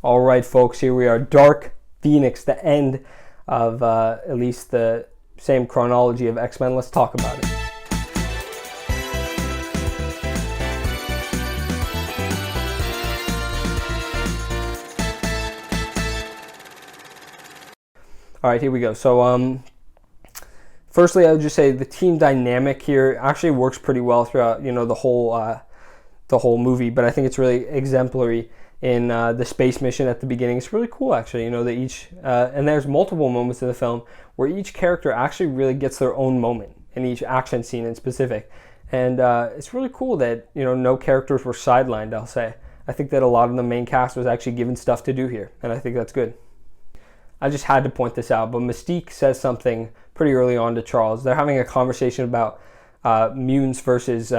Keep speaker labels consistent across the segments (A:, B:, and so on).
A: All right, folks, here we are. Dark Phoenix, the end of at least the same chronology of X-Men. Let's talk about it. All right, here we go. So, firstly, I would just say the team dynamic here actually works pretty well throughout, the whole movie. But I think it's really exemplary in the space mission at the beginning. It's really cool, actually. They each and there's multiple moments in the film where each character actually really gets their own moment in each action scene in specific, and it's really cool that no characters were sidelined. I'll say I think that a lot of the main cast was actually given stuff to do here, and I think that's good. I just had to point this out, but Mystique says something pretty early on to Charles. They're having a conversation about mutants versus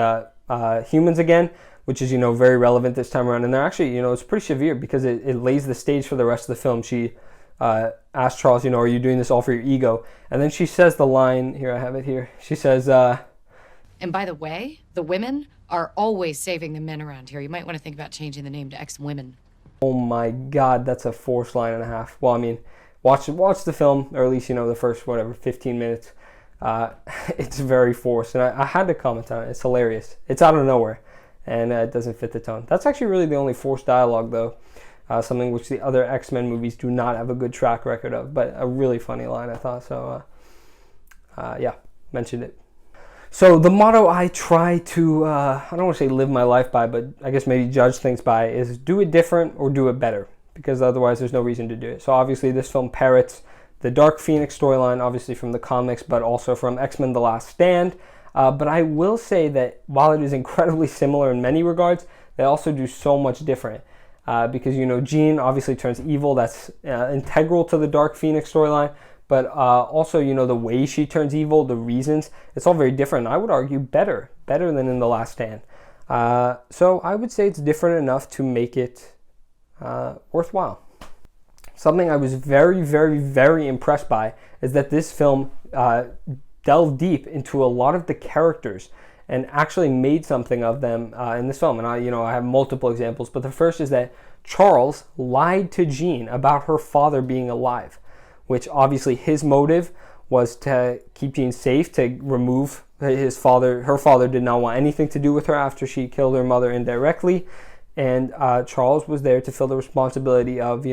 A: humans again, which is, very relevant this time around. And they're actually, it's pretty severe because it lays the stage for the rest of the film. She asks Charles, are you doing this all for your ego? And then she says the line, here, I have it here. She says,
B: and by the way, the women are always saving the men around here. You might want to think about changing the name to X-Women.
A: Oh my God, that's a forced line and a half. Well, I mean, watch the film, or at least, the first, 15 minutes. It's very forced, and I had to comment on it. It's hilarious. It's out of nowhere, and it doesn't fit the tone. That's actually really the only forced dialogue, though, something which the other X-Men movies do not have a good track record of, but a really funny line, I thought. So, yeah, mentioned it. So the motto I try to, I don't want to say live my life by, but I guess maybe judge things by, is do it different or do it better, because otherwise there's no reason to do it. So obviously this film parrots the Dark Phoenix storyline, obviously from the comics, but also from X-Men The Last Stand. But I will say that while it is incredibly similar in many regards, they also do so much different. Because, Jean obviously turns evil. That's integral to the Dark Phoenix storyline. But also, the way she turns evil, the reasons, it's all very different. I would argue better than in The Last Stand. So I would say it's different enough to make it worthwhile. Something I was very, very, very impressed by is that this film delved deep into a lot of the characters and actually made something of them in this film. And I have multiple examples, but the first is that Charles lied to Jean about her father being alive, which obviously his motive was to keep Jean safe, to remove his father. Her father did not want anything to do with her after she killed her mother indirectly. And Charles was there to fill the responsibility of,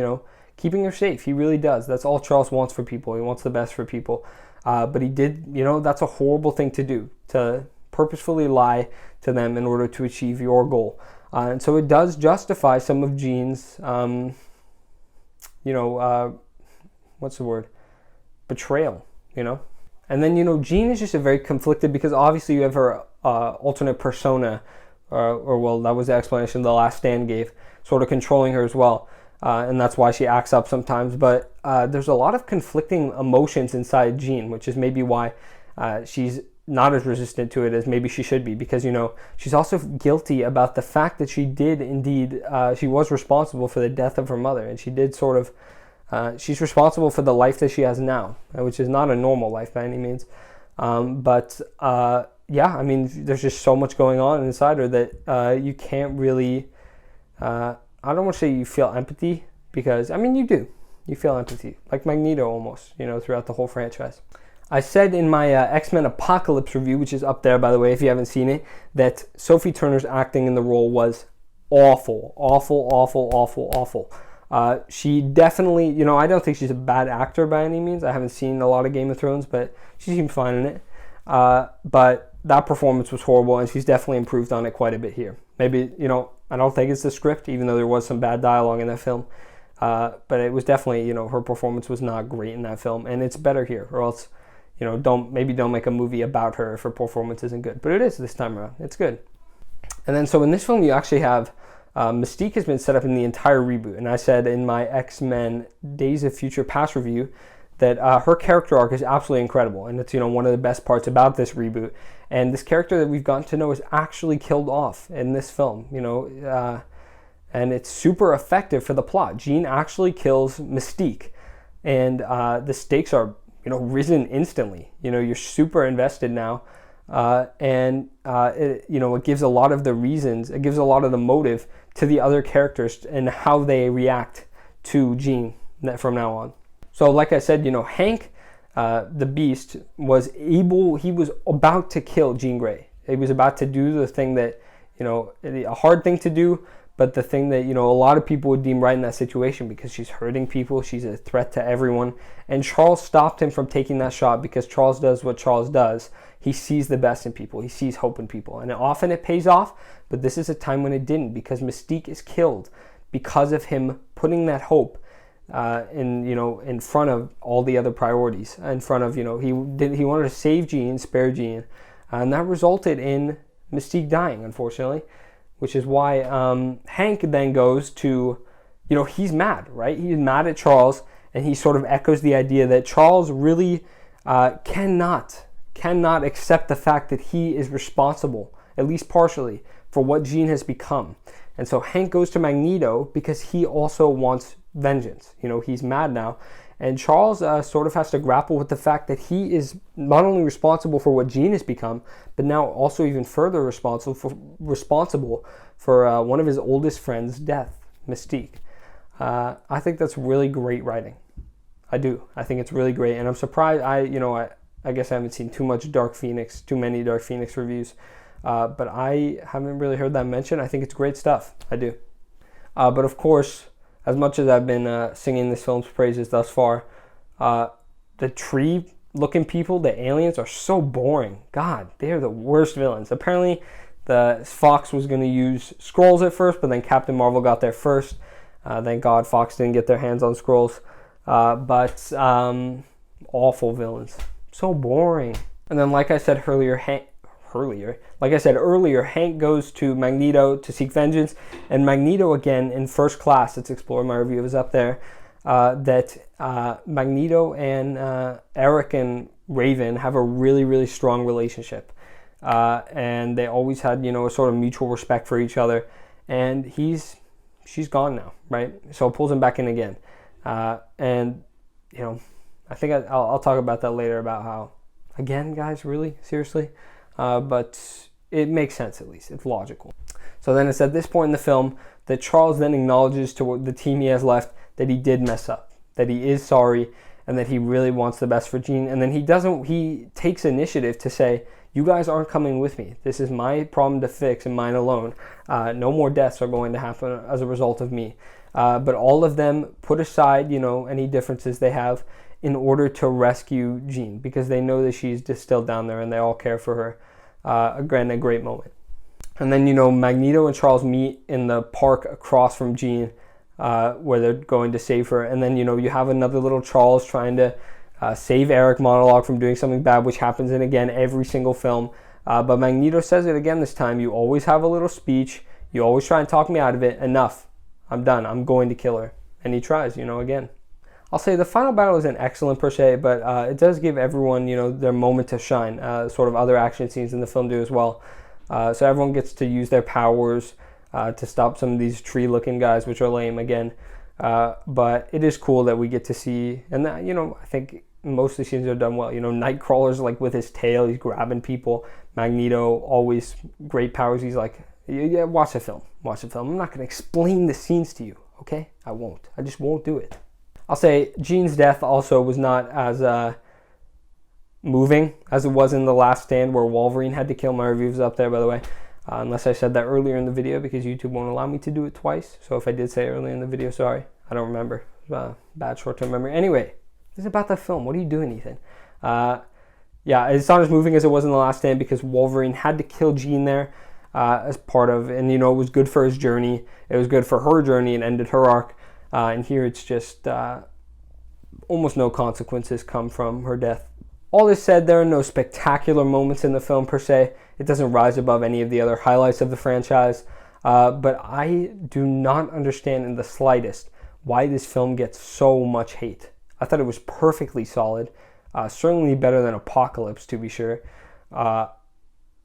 A: keeping her safe. He really does. That's all Charles wants for people. He wants the best for people. But he did, that's a horrible thing to do, to purposefully lie to them in order to achieve your goal. And so it does justify some of Jean's, what's the word? Betrayal, And then, Jean is just a very conflicted, because obviously you have her alternate persona, or that was the explanation The Last Stand gave, sort of controlling her as well. And that's why she acts up sometimes. But there's a lot of conflicting emotions inside Jean, which is maybe why she's not as resistant to it as maybe she should be. Because, she's also guilty about the fact that she did indeed, she was responsible for the death of her mother. And she did sort of, she's responsible for the life that she has now, which is not a normal life by any means. Yeah, I mean, there's just so much going on inside her that you can't really, I don't want to say you feel empathy, because, I mean, you do. You feel empathy, like Magneto almost, throughout the whole franchise. I said in my X-Men Apocalypse review, which is up there, by the way, if you haven't seen it, that Sophie Turner's acting in the role was awful. She definitely, I don't think she's a bad actor by any means. I haven't seen a lot of Game of Thrones, but she seemed fine in it. But that performance was horrible, and she's definitely improved on it quite a bit here. Maybe, I don't think it's the script, even though there was some bad dialogue in that film. But it was definitely, her performance was not great in that film, and it's better here, or else, don't make a movie about her if her performance isn't good. But it is this time around. It's good. And then, so in this film, you actually have Mystique has been set up in the entire reboot. And I said in my X-Men Days of Future Past review that her character arc is absolutely incredible. And it's, one of the best parts about this reboot. And this character that we've gotten to know is actually killed off in this film, and it's super effective for the plot. Jean actually kills Mystique, and the stakes are, risen instantly. You're super invested now, and it gives a lot of the reasons, it gives a lot of the motive to the other characters and how they react to Jean from now on. So like I said, Hank, the Beast, he was about to kill Jean Grey. He was about to do the thing that, a hard thing to do, but the thing that, a lot of people would deem right in that situation, because she's hurting people, she's a threat to everyone. And Charles stopped him from taking that shot, because Charles does what Charles does. He sees the best in people. He sees hope in people. And often it pays off, but this is a time when it didn't, because Mystique is killed because of him putting that hope in front of all the other priorities, in front of, he wanted to save Jean, spare Jean, and that resulted in Mystique dying, unfortunately, which is why Hank then goes to, he's mad, right? He's mad at Charles, and he sort of echoes the idea that Charles really cannot accept the fact that he is responsible, at least partially, for what Jean has become. And so Hank goes to Magneto because he also wants vengeance. He's mad now. And Charles sort of has to grapple with the fact that he is not only responsible for what Jean has become, but now also even further responsible for one of his oldest friends' death, Mystique. I think that's really great writing. I do. I think it's really great. And I'm surprised. I guess I haven't seen too many Dark Phoenix reviews. But I haven't really heard that mentioned. I think it's great stuff. I do. But of course, as much as I've been singing this film's praises thus far, the tree-looking people, the aliens, are so boring. God, they are the worst villains. Apparently, the Fox was going to use Skrulls at first, but then Captain Marvel got there first. Thank God Fox didn't get their hands on Skrulls. But awful villains. So boring. And then, like I said earlier, Hank goes to Magneto to seek vengeance, and Magneto again in First Class, it's Explore, my review is up there, that Magneto and Eric and Raven have a really, really strong relationship, and they always had, a sort of mutual respect for each other, and she's gone now, right? So it pulls him back in again, and I think I'll talk about that later, about how, again, guys, really, seriously. But it makes sense, at least. It's logical. So then it's at this point in the film that Charles then acknowledges to the team he has left that he did mess up, that he is sorry, and that he really wants the best for Jean. And then he takes initiative to say, you guys aren't coming with me. This is my problem to fix and mine alone. No more deaths are going to happen as a result of me. But all of them put aside, any differences they have in order to rescue Jean, because they know that she's just still down there and they all care for her. Again, a great moment. And then, Magneto and Charles meet in the park across from Jean, where they're going to save her. And then, you have another little Charles trying to save Eric monologue from doing something bad, which happens in, again, every single film. But Magneto says it again this time. You always have a little speech. You always try and talk me out of it. Enough. I'm done. I'm going to kill her. And he tries, again. I'll say the final battle isn't excellent per se, but it does give everyone, their moment to shine. Sort of other action scenes in the film do as well. So everyone gets to use their powers to stop some of these tree-looking guys, which are lame again. But it is cool that we get to see, and that, I think most of the scenes are done well. Nightcrawler's like with his tail, he's grabbing people. Magneto, always great powers. He's like, yeah, watch the film. I'm not going to explain the scenes to you, okay? I won't. I just won't do it. I'll say Jean's death also was not as moving as it was in The Last Stand, where Wolverine had to kill. My review's up there, by the way, unless I said that earlier in the video, because YouTube won't allow me to do it twice. So if I did say it earlier in the video, sorry. I don't remember. Bad short-term memory. Anyway, this is about the film. What are you doing, Ethan? Yeah, it's not as moving as it was in The Last Stand, because Wolverine had to kill Jean there as part of, and it was good for his journey. It was good for her journey and ended her arc. And here it's just almost no consequences come from her death. All this said, there are no spectacular moments in the film per se. It doesn't rise above any of the other highlights of the franchise. But I do not understand in the slightest why this film gets so much hate. I thought it was perfectly solid. Certainly better than Apocalypse, to be sure.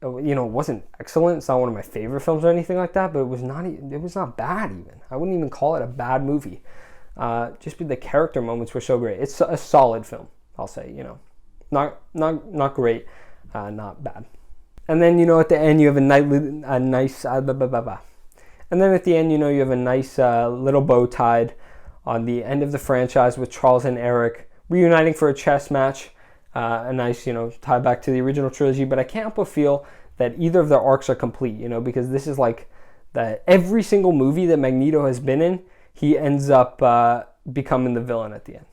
A: It wasn't excellent. It's not one of my favorite films or anything like that, but it was not bad even. I wouldn't even call it a bad movie. Just the character moments were so great. It's a solid film, I'll say, Not great, not bad. And then, at the end you have a nice and then at the end, you have a nice little bow tied on the end of the franchise with Charles and Eric reuniting for a chess match. A nice, tie back to the original trilogy, but I can't help but feel that either of their arcs are complete, because this is like that every single movie that Magneto has been in, he ends up becoming the villain at the end.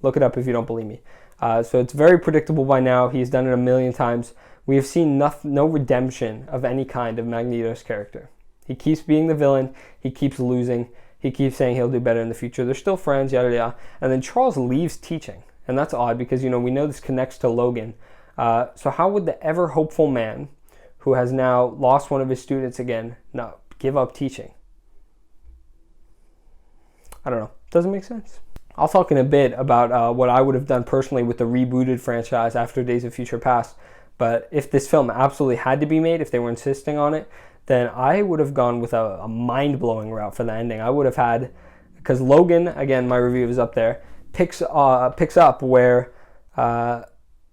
A: Look it up if you don't believe me. So it's very predictable by now. He's done it a million times. We have seen no redemption of any kind of Magneto's character. He keeps being the villain. He keeps losing. He keeps saying he'll do better in the future. They're still friends, yada yada. And then Charles leaves teaching. And that's odd because, we know this connects to Logan. So how would the ever hopeful man who has now lost one of his students again not give up teaching? I don't know. Doesn't make sense. I'll talk in a bit about what I would have done personally with the rebooted franchise after Days of Future Past. But if this film absolutely had to be made, if they were insisting on it, then I would have gone with a mind-blowing route for the ending. I would have had, because Logan, again, my review is up there, picks up where,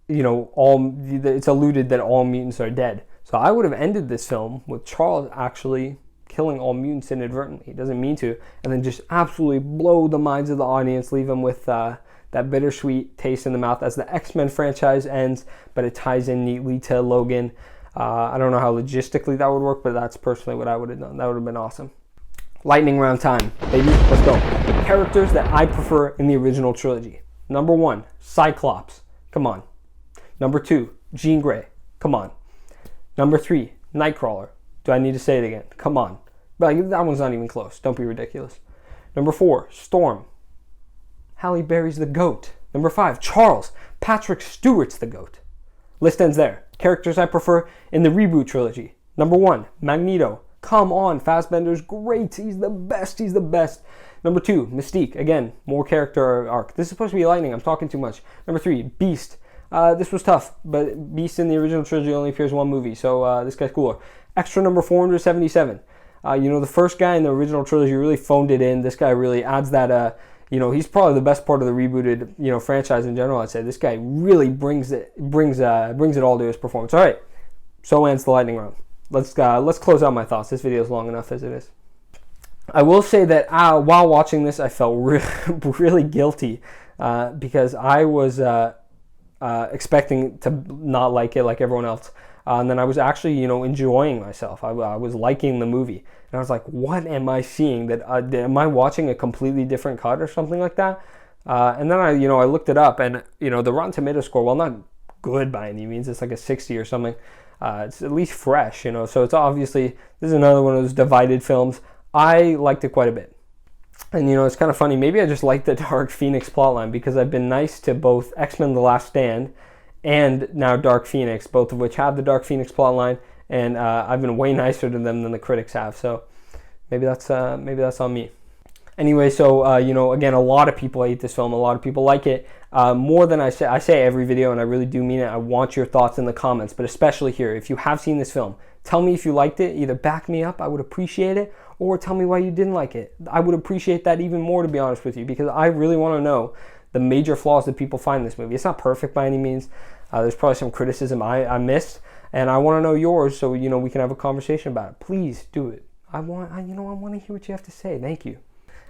A: it's alluded that all mutants are dead. So I would have ended this film with Charles actually killing all mutants inadvertently. He doesn't mean to. And then just absolutely blow the minds of the audience, leave them with that bittersweet taste in the mouth as the X-Men franchise ends, but it ties in neatly to Logan. I don't know how logistically that would work, but that's personally what I would have done. That would have been awesome. Lightning round time, baby. Let's go. Characters that I prefer in the original trilogy. Number 1, Cyclops. Come on. Number 2, Jean Grey. Come on. Number 3, Nightcrawler. Do I need to say it again? Come on. But that one's not even close. Don't be ridiculous. Number 4, Storm. Halle Berry's the GOAT. Number 5, Charles. Patrick Stewart's the GOAT. List ends there. Characters I prefer in the reboot trilogy. Number 1, Magneto. Come on, Fassbender's great. He's the best. He's the best. Number 2, Mystique. Again, more character arc. This is supposed to be lightning. I'm talking too much. Number 3, Beast. This was tough, but Beast in the original trilogy only appears one movie, so this guy's cooler. Extra number 477. The first guy in the original trilogy really phoned it in. This guy really adds that, he's probably the best part of the rebooted, franchise in general, I'd say. This guy really brings it all to his performance. All right, so ends the lightning round. Let's close out my thoughts. This video is long enough as it is. I will say that while watching this, I felt really guilty because I was expecting to not like it like everyone else. And then I was actually, enjoying myself. I was liking the movie. And I was like, what am I seeing? Am I watching a completely different cut or something like that? And then I looked it up and, the Rotten Tomatoes score, well, not good by any means. It's like a 60 or something. It's at least fresh, so it's obviously, this is another one of those divided films. I liked it quite a bit. And, it's kind of funny. Maybe I just like the Dark Phoenix plotline because I've been nice to both X-Men The Last Stand and now Dark Phoenix, both of which have the Dark Phoenix plotline. And I've been way nicer to them than the critics have. So maybe that's on me. Anyway, so, again, a lot of people hate this film. A lot of people like it. More than I say every video, and I really do mean it. I want your thoughts in the comments, but especially here. If you have seen this film, tell me if you liked it. Either back me up, I would appreciate it, or tell me why you didn't like it. I would appreciate that even more, to be honest with you, because I really want to know the major flaws that people find in this movie. It's not perfect by any means. There's probably some criticism I missed, and I want to know yours so, we can have a conversation about it. Please do it. I want to hear what you have to say. Thank you.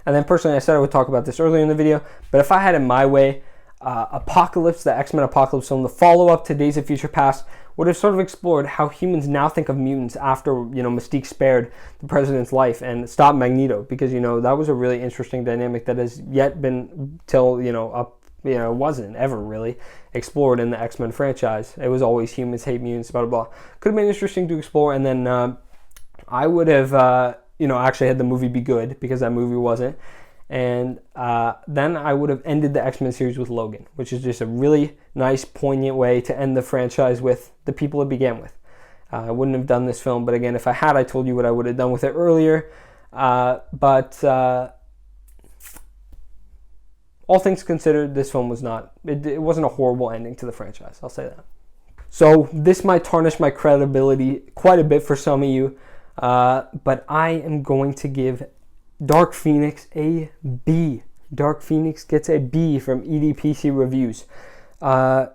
A: And then personally, I said I would talk about this earlier in the video, but if I had it my way, Apocalypse, the X-Men Apocalypse film, the follow-up to Days of Future Past, would have sort of explored how humans now think of mutants after, Mystique spared the president's life and stopped Magneto, because, that was a really interesting dynamic that has yet been wasn't ever really explored in the X-Men franchise. It was always humans hate mutants, blah, blah, blah. Could have been interesting to explore, and then I would have, actually had the movie be good, because that movie wasn't. And then I would have ended the X-Men series with Logan, which is just a really nice, poignant way to end the franchise with the people it began with. I wouldn't have done this film, but again, if I had, I told you what I would have done with it earlier. But all things considered, this film was not, it wasn't a horrible ending to the franchise, I'll say that. So this might tarnish my credibility quite a bit for some of you, but I am going to give Dark Phoenix a B. Dark Phoenix gets a B from EDPC Reviews. I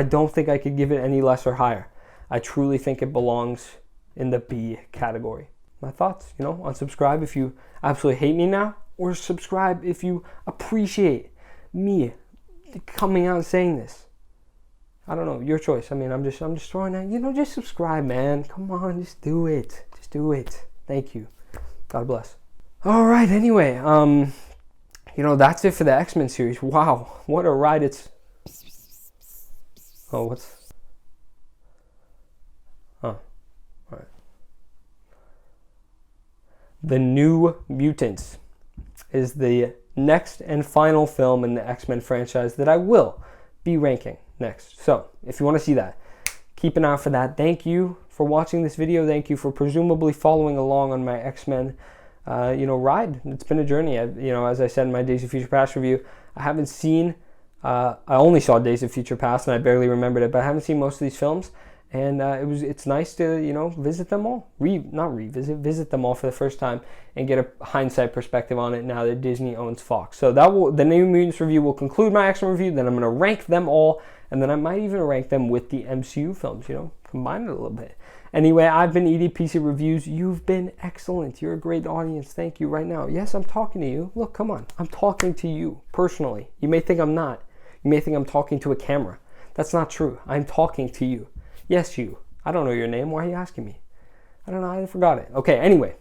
A: don't think I could give it any less or higher. I truly think it belongs in the B category. My thoughts, unsubscribe if you absolutely hate me now. or subscribe if you appreciate me coming out and saying this. I don't know, your choice. I mean, I'm just throwing that, just subscribe, man. Come on, just do it. Just do it. Thank you. God bless. All right, anyway, that's it for the X-Men series. Wow, what a ride it's... Oh, what's... Oh, all right. The New Mutants is the next and final film in the X-Men franchise that I will be ranking next. So, if you want to see that, keep an eye out for that. Thank you for watching this video. Thank you for presumably following along on my X-Men ride. It's been a journey. As I said in my Days of Future Past review, I haven't seen, I only saw Days of Future Past and I barely remembered it, but I haven't seen most of these films, and it's nice to, visit them all, visit them all for the first time and get a hindsight perspective on it now that Disney owns Fox. So the New Mutants review will conclude my X-Men review, then I'm going to rank them all, and then I might even rank them with the MCU films, combine it a little bit. Anyway, I've been EDPC Reviews. You've been excellent. You're a great audience. Thank you right now. Yes, I'm talking to you. Look, come on. I'm talking to you personally. You may think I'm not. You may think I'm talking to a camera. That's not true. I'm talking to you. Yes, you. I don't know your name. Why are you asking me? I don't know. I forgot it. Okay, anyway.